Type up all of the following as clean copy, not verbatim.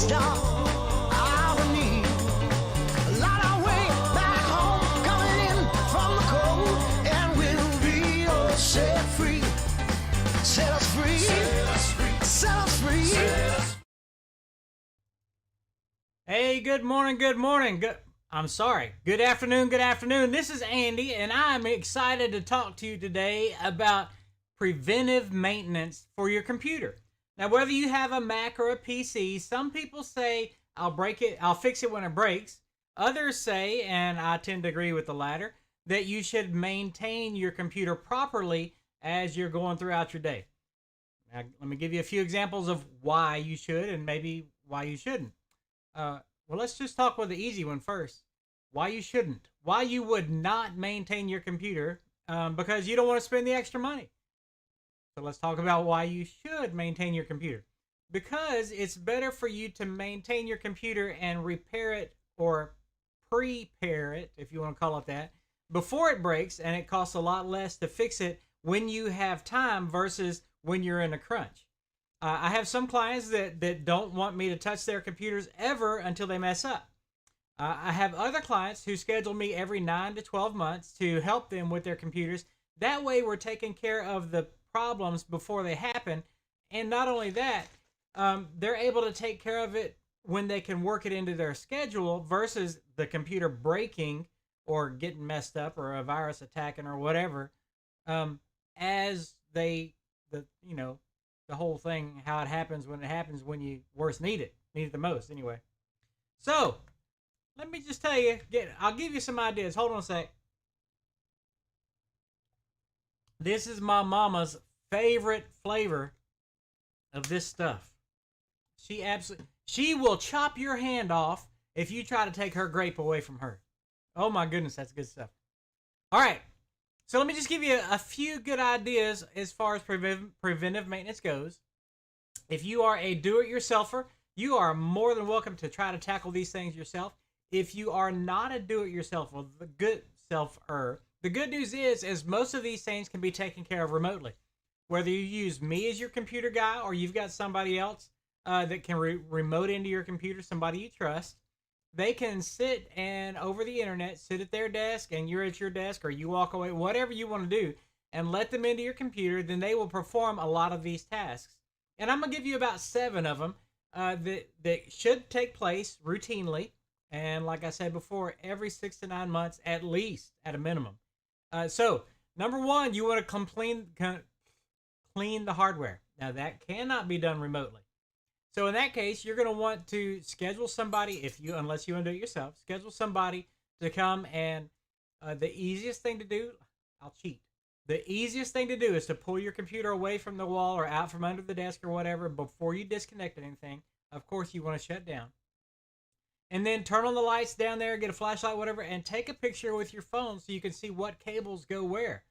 stop our need. Light our way back home, coming in from the cold, and we'll be all set free. Set us free. Set us free. Set us free. Set us. Hey, good morning, good morning. Good afternoon, good afternoon. This is Andy, and I'm excited to talk to you today about preventive maintenance for your computer. Now, whether you have a Mac or a PC, some people say, I'll fix it when it breaks. Others say, and I tend to agree with the latter, that you should maintain your computer properly as you're going throughout your day. Now, let me give you a few examples of why you should and maybe why you shouldn't. Well, let's just talk with the easy one first. Why you shouldn't. Why you would not maintain your computer because you don't want to spend the extra money. So let's talk about why you should maintain your computer. Because it's better for you to maintain your computer and repair it or prepare it, if you want to call it that, before it breaks, and it costs a lot less to fix it when you have time versus when you're in a crunch. I have some clients that don't want me to touch their computers ever until they mess up. I have other clients who schedule me every 9 to 12 months to help them with their computers. That way we're taking care of the problems before they happen. And not only that, they're able to take care of it when they can work it into their schedule versus the computer breaking or getting messed up or a virus attacking or whatever as the whole thing, how it happens when you worst need it the most anyway. So let me just tell you, I'll give you some ideas. Hold on a sec. This is my mama's favorite flavor of this stuff. She will chop your hand off if you try to take her grape away from her. Oh my goodness, that's good stuff. All right. So let me just give you a few good ideas as far as preventive maintenance goes. If you are a do-it-yourselfer, you are more than welcome to try to tackle these things yourself. If you are not a do-it-yourselfer, the good news is most of these things can be taken care of remotely. Whether you use me as your computer guy or you've got somebody else that can remote into your computer, somebody you trust, they can sit and over the internet, sit at their desk and you're at your desk or you walk away, whatever you want to do, and let them into your computer, then they will perform a lot of these tasks. And I'm going to give you about 7 of them that should take place routinely. And like I said before, every 6 to 9 months, at least, at a minimum. So, number 1, you want to clean the hardware. Now, that cannot be done remotely. So in that case, you're going to want to schedule somebody, unless you want to do it yourself, schedule somebody to come and the easiest thing to do, I'll cheat. The easiest thing to do is to pull your computer away from the wall or out from under the desk or whatever before you disconnect anything. Of course, you want to shut down. And then turn on the lights down there, get a flashlight, whatever, and take a picture with your phone so you can see what cables go where.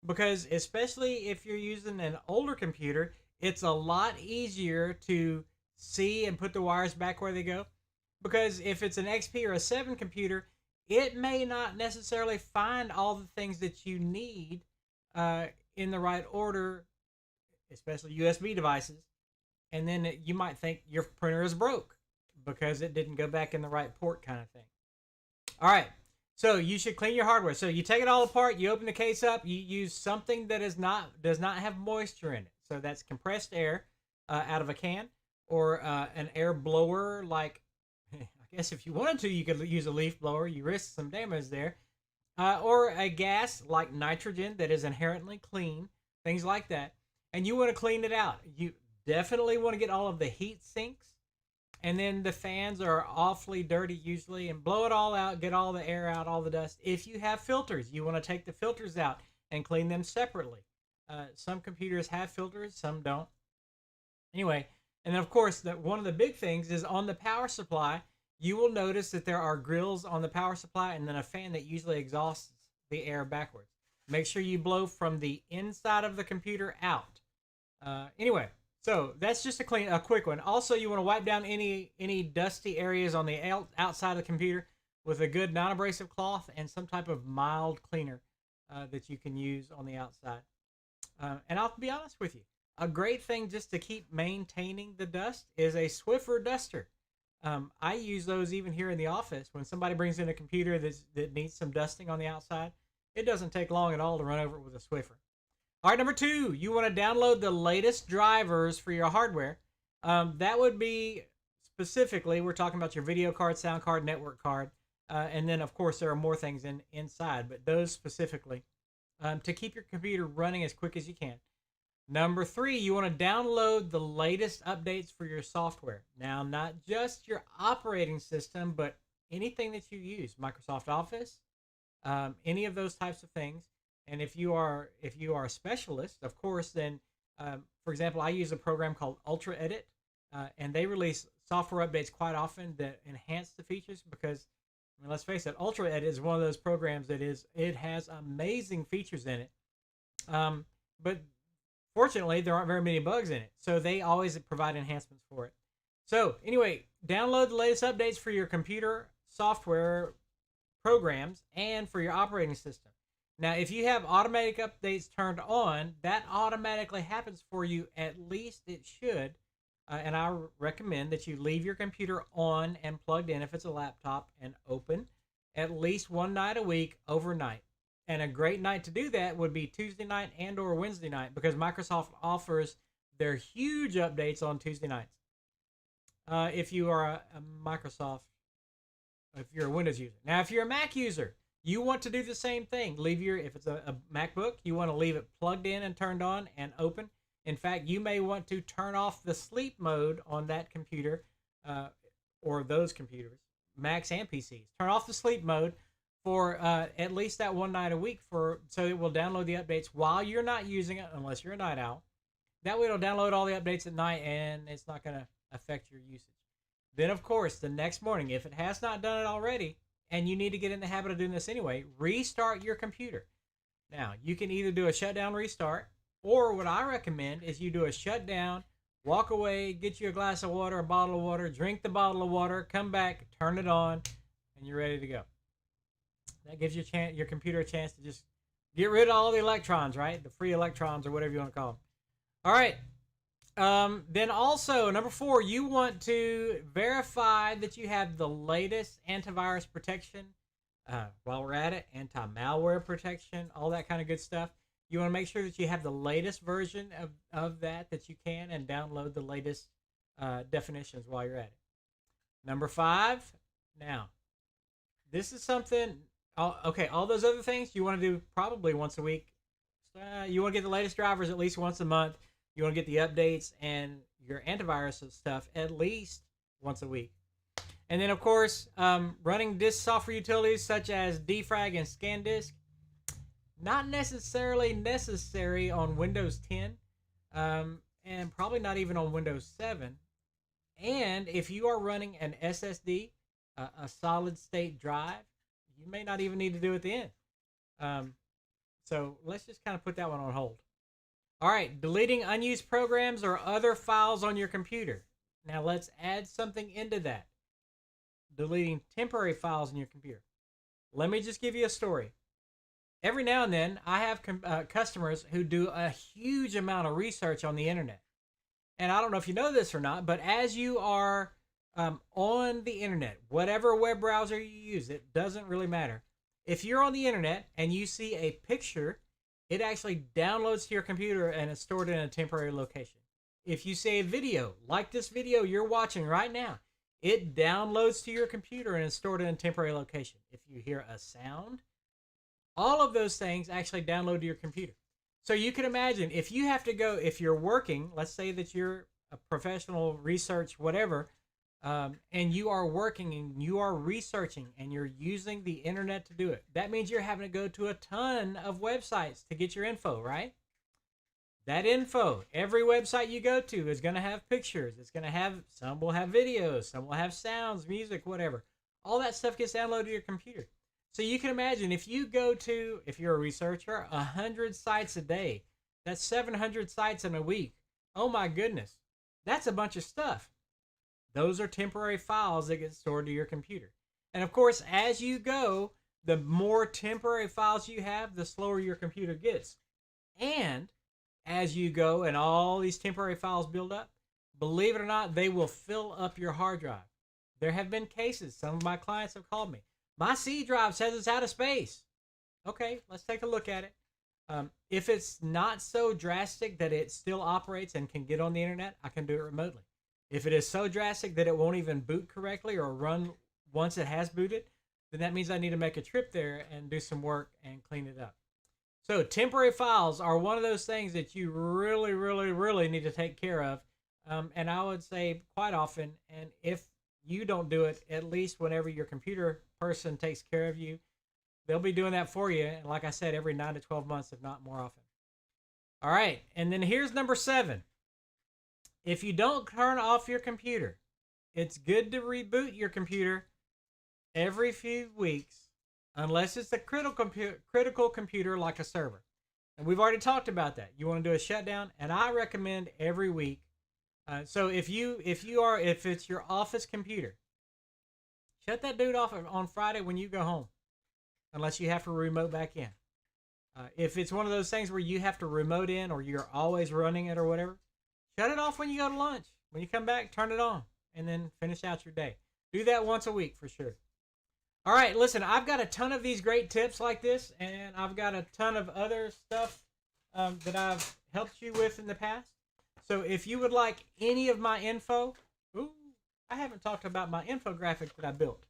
Because especially if you're using an older computer, it's a lot easier to see and put the wires back where they go. Because if it's an XP or a 7 computer, it may not necessarily find all the things that you need in the right order, especially USB devices. And then you might think your printer is broke because it didn't go back in the right port kind of thing. All right, so you should clean your hardware. So you take it all apart, you open the case up, you use something that does not have moisture in it. So that's compressed air out of a can, or an air blower, like, I guess if you wanted to, you could use a leaf blower. You risk some damage there. Or a gas like nitrogen that is inherently clean, things like that. And you want to clean it out. You definitely want to get all of the heat sinks. And then the fans are awfully dirty usually, and blow it all out, get all the air out, all the dust. If you have filters, you want to take the filters out and clean them separately. Some computers have filters, some don't. Anyway, and of course, one of the big things is on the power supply, you will notice that there are grills on the power supply and then a fan that usually exhausts the air backwards. Make sure you blow from the inside of the computer out. Anyway, so that's just a quick one. Also, you want to wipe down any dusty areas on the outside of the computer with a good non-abrasive cloth and some type of mild cleaner that you can use on the outside. And I'll be honest with you, a great thing just to keep maintaining the dust is a Swiffer duster. I use those even here in the office. When somebody brings in a computer that needs some dusting on the outside, it doesn't take long at all to run over it with a Swiffer. All right, number 2, you want to download the latest drivers for your hardware. That would be specifically, we're talking about your video card, sound card, network card, and then of course there are more things inside, but those specifically to keep your computer running as quick as you can. Number 3, you want to download the latest updates for your software. Now, not just your operating system, but anything that you use, Microsoft Office, any of those types of things. And if you are a specialist, of course, then for example, I use a program called Ultra Edit, and they release software updates quite often that enhance the features. Because, I mean, let's face it, Ultra Edit is one of those programs it has amazing features in it, but fortunately there aren't very many bugs in it, so they always provide enhancements for it. So anyway, download the latest updates for your computer software programs and for your operating system. Now, if you have automatic updates turned on, that automatically happens for you. At least it should. And I recommend that you leave your computer on and plugged in if it's a laptop and open at least one night a week overnight. And a great night to do that would be Tuesday night and or Wednesday night, because Microsoft offers their huge updates on Tuesday nights. If you are a Microsoft, if you're a Windows user. Now, if you're a Mac user, you want to do the same thing. If it's a MacBook, you want to leave it plugged in and turned on and open. In fact, you may want to turn off the sleep mode on that computer, or those computers, Macs and PCs. Turn off the sleep mode for at least that one night a week, so it will download the updates while you're not using it, unless you're a night owl. That way it'll download all the updates at night, and it's not going to affect your usage. Then, of course, the next morning, if it has not done it already, and you need to get in the habit of doing this anyway, restart your computer. Now, you can either do a shutdown restart, or what I recommend is you do a shutdown, walk away, get you a glass of water, a bottle of water, drink the bottle of water, come back, turn it on, and you're ready to go. That gives your computer a chance to just get rid of all the electrons, right? The free electrons, or whatever you want to call them. All right. Then also, number 4, you want to verify that you have the latest antivirus protection. While we're at it, anti-malware protection, all that kind of good stuff. You want to make sure that you have the latest version of that you can, and download the latest definitions while you're at it. Number 5, now, this is something, all those other things you want to do probably once a week. You want to get the latest drivers at least once a month. You want to get the updates and your antivirus stuff at least once a week. And then, of course, running disk software utilities such as defrag and ScanDisk, not necessarily necessary on Windows 10, and probably not even on Windows 7. And if you are running an SSD, a solid state drive, you may not even need to do it then. So let's just kind of put that one on hold. All right, deleting unused programs or other files on your computer. Now let's add something into that. Deleting temporary files in your computer. Let me just give you a story. Every now and then, I have customers who do a huge amount of research on the internet. And I don't know if you know this or not, but as you are on the internet, whatever web browser you use, it doesn't really matter. If you're on the internet and you see a picture, it actually downloads to your computer and is stored in a temporary location. If you see a video, like this video you're watching right now, it downloads to your computer and is stored in a temporary location. If you hear a sound, all of those things actually download to your computer. So you can imagine if you have to go, if you're working, let's say that you're a professional research, whatever, and you are working and you are researching and you're using the internet to do it. That means you're having to go to a ton of websites to get your info, right? That info, every website you go to is going to have pictures. It's going to have, some will have videos, some will have sounds, music, whatever. All that stuff gets downloaded to your computer. So you can imagine if you go to, if you're a researcher, 100 sites a day, that's 700 sites in a week. Oh my goodness, that's a bunch of stuff. Those are temporary files that get stored to your computer. And of course, as you go, the more temporary files you have, the slower your computer gets. And as you go and all these temporary files build up, believe it or not, they will fill up your hard drive. There have been cases. Some of my clients have called me. My C drive says it's out of space. Okay, let's take a look at it. If it's not so drastic that it still operates and can get on the internet, I can do it remotely. If it is so drastic that it won't even boot correctly or run once it has booted, then that means I need to make a trip there and do some work and clean it up. So temporary files are one of those things that you really, really, really need to take care of. And I would say quite often, and if you don't do it, at least whenever your computer person takes care of you, they'll be doing that for you. And like I said, every 9 to 12 months, if not more often. All right. And then here's number 7. If you don't turn off your computer, it's good to reboot your computer every few weeks, unless it's a critical computer like a server. And we've already talked about that. You want to do a shutdown, and I recommend every week. So if it's your office computer, shut that dude off on Friday when you go home, unless you have to remote back in. If it's one of those things where you have to remote in or you're always running it or whatever, shut it off when you go to lunch. When you come back, turn it on and then finish out your day. Do that once a week for sure. All right, listen, I've got a ton of these great tips like this, and I've got a ton of other stuff that I've helped you with in the past. So if you would like any of my info, I haven't talked about my infographic that I built.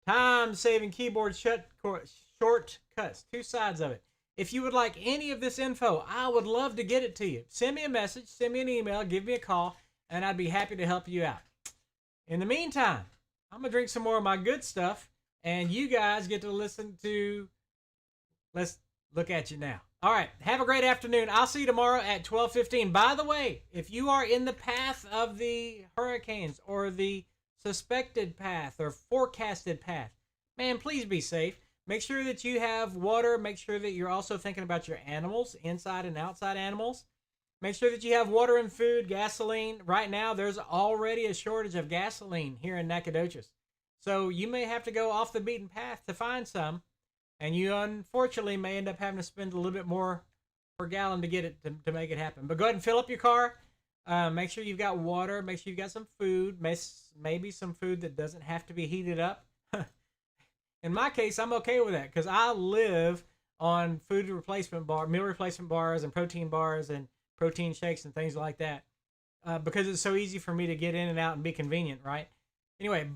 Time-saving keyboard shortcuts, 2 sides of it. If you would like any of this info, I would love to get it to you. Send me a message, send me an email, give me a call, and I'd be happy to help you out. In the meantime, I'm going to drink some more of my good stuff, and you guys get to listen to Let's Look at You Now. All right, have a great afternoon. I'll see you tomorrow at 12:15. By the way, if you are in the path of the hurricanes or the suspected path or forecasted path, man, please be safe. Make sure that you have water. Make sure that you're also thinking about your animals, inside and outside animals. Make sure that you have water and food, gasoline. Right now, there's already a shortage of gasoline here in Nacogdoches. So you may have to go off the beaten path to find some. And you, unfortunately, may end up having to spend a little bit more per gallon to get it to make it happen. But go ahead and fill up your car. Make sure you've got water. Make sure you've got some food. Maybe some food that doesn't have to be heated up. In my case, I'm okay with that because I live on meal replacement bars and protein bars and protein shakes and things like that because it's so easy for me to get in and out and be convenient, right? Anyway,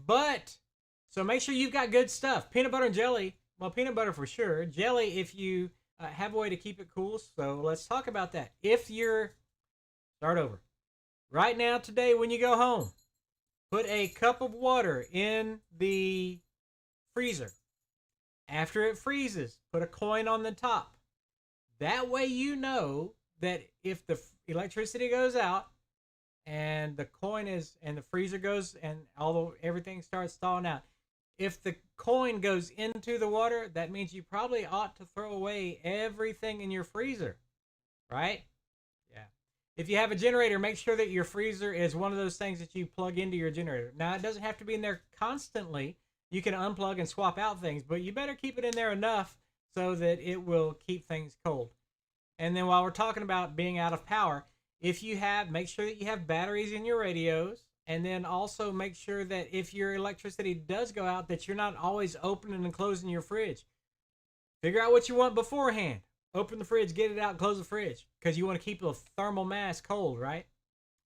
so make sure you've got good stuff. Peanut butter and jelly. Well, peanut butter for sure. Jelly if you have a way to keep it cool. So let's talk about that. Start over. Right now, today, when you go home, put a cup of water in the freezer. After it freezes, put a coin on the top. That way you know that if the electricity goes out and the freezer goes and everything starts thawing out, if the coin goes into the water, that means you probably ought to throw away everything in your freezer, right? Yeah. If you have a generator, make sure that your freezer is one of those things that you plug into your generator. Now, it doesn't have to be in there constantly. You can unplug and swap out things, but you better keep it in there enough so that it will keep things cold. And then while we're talking about being out of power, make sure that you have batteries in your radios, and then also make sure that if your electricity does go out, that you're not always opening and closing your fridge. Figure out what you want beforehand. Open the fridge, get it out, close the fridge, because you want to keep the thermal mass cold, right?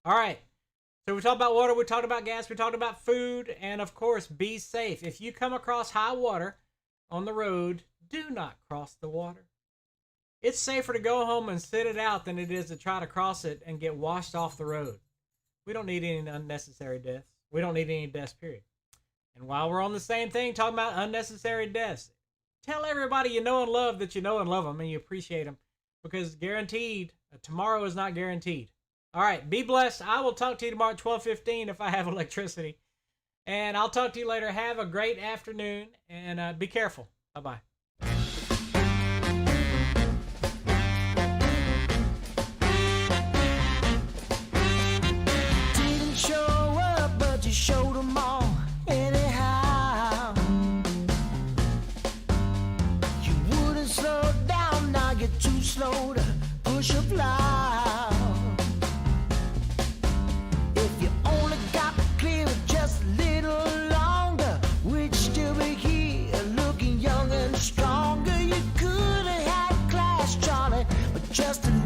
All right. So we talked about water, we talked about gas, we talked about food, and of course, be safe. If you come across high water on the road, do not cross the water. It's safer to go home and sit it out than it is to try to cross it and get washed off the road. We don't need any unnecessary deaths. We don't need any deaths, period. And while we're on the same thing, talking about unnecessary deaths, tell everybody you know and love that you know and love them and you appreciate them, because guaranteed, tomorrow is not guaranteed. All right, be blessed. I will talk to you tomorrow at 12:15 if I have electricity. And I'll talk to you later. Have a great afternoon, and be careful. Bye-bye. Didn't show up, but you showed them all anyhow. You wouldn't slow down, now you're too slow to push a plow. If you only got clear just a little longer, just a